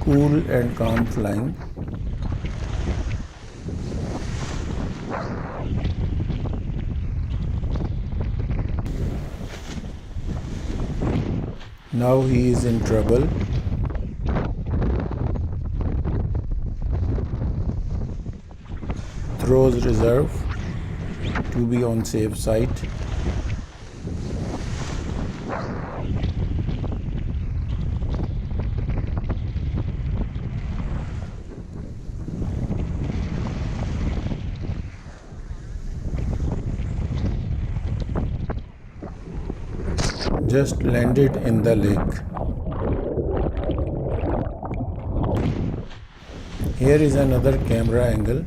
cool and calm flying. Now he is in trouble. Throws reserve to be on safe side. Just landed in the lake. Here is another camera angle.